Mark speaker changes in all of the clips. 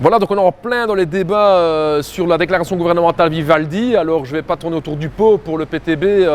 Speaker 1: Voilà, donc on est en plein dans les débats sur la déclaration gouvernementale Vivaldi. Alors je ne vais pas tourner autour du pot pour le PTB.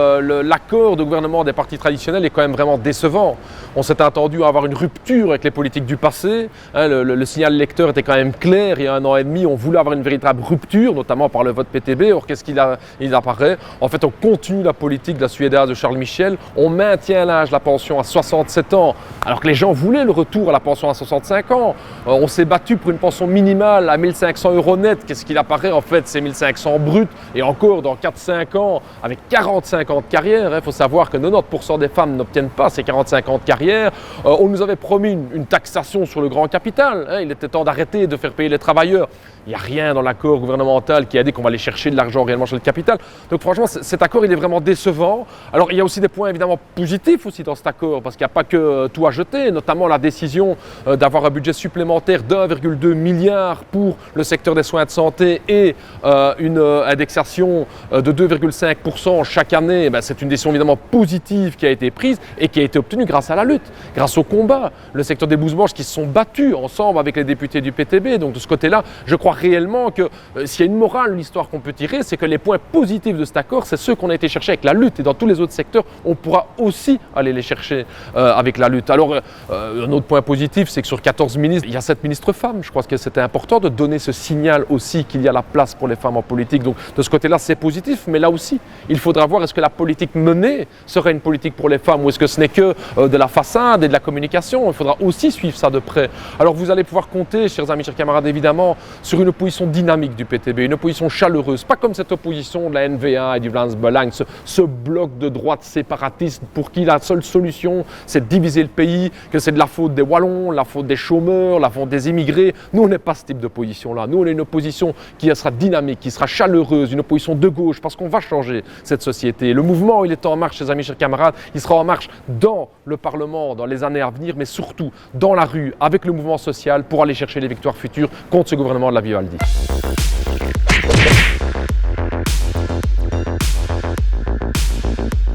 Speaker 1: L'accord de gouvernement des partis traditionnels est quand même vraiment décevant. On s'était attendu à avoir une rupture avec les politiques du passé. Le signal lecteur était quand même clair. Il y a 1 an et demi, on voulait avoir une véritable rupture, notamment par le vote PTB. Or, qu'est-ce qu'il apparaît? En fait, on continue la politique de la Suédoise de Charles Michel. On maintient l'âge de la pension à 67 ans, alors que les gens voulaient le retour à la pension à 65 ans. On s'est battu pour une pension minimale à 1 500 € net. Qu'est-ce qu'il apparaît? En fait, c'est 1 500 brut. Et encore, dans 4-5 ans, avec 45 ans de carrière, il faut savoir que 90% des femmes n'obtiennent pas ces 45 ans de carrière. On nous avait promis une taxation sur le grand capital. Il était temps d'arrêter de faire payer les travailleurs. Il n'y a rien dans l'accord gouvernemental qui a dit qu'on va aller chercher de l'argent réellement chez le capital. Donc franchement, cet accord, il est vraiment décevant. Alors, il y a aussi des points évidemment positifs aussi dans cet accord, parce qu'il n'y a pas que tout à jeter, notamment la décision d'avoir un budget supplémentaire d'1,2 milliard pour le secteur des soins de santé et une indexation de 2,5% chaque année. C'est une décision évidemment positive qui a été prise et qui a été obtenue grâce à la lutte, grâce au combat. Le secteur des bouse-manches qui se sont battus ensemble avec les députés du PTB. Donc de ce côté-là, je crois réellement que s'il y a une morale de l'histoire qu'on peut tirer, c'est que les points positifs de cet accord, c'est ceux qu'on a été chercher avec la lutte. Et dans tous les autres secteurs, on pourra aussi aller les chercher avec la lutte. Alors, un autre point positif, c'est que sur 14 ministres, il y a 7 ministres femmes. Je crois que c'était important de donner ce signal aussi qu'il y a la place pour les femmes en politique. Donc, de ce côté-là, c'est positif. Mais là aussi, il faudra voir est-ce que la politique menée serait une politique pour les femmes ou est-ce que ce n'est que de la façade et de la communication. Il faudra aussi suivre ça de près. Alors, vous allez pouvoir compter, chers amis, chers camarades, évidemment, sur une opposition dynamique du PTB, une opposition chaleureuse, pas comme cette opposition de la NVA et du Vlaams Belang, ce bloc de droite séparatiste pour qui la seule solution c'est de diviser le pays, que c'est de la faute des Wallons, la faute des chômeurs, la faute des immigrés. Nous, on n'est pas ce type d'opposition-là. Nous, on est une opposition qui sera dynamique, qui sera chaleureuse, une opposition de gauche, parce qu'on va changer cette société. Le mouvement, il est en marche, chers amis, chers camarades, il sera en marche dans le Parlement, dans les années à venir, mais surtout dans la rue, avec le mouvement social, pour aller chercher les victoires futures contre ce gouvernement de la Vivaldi.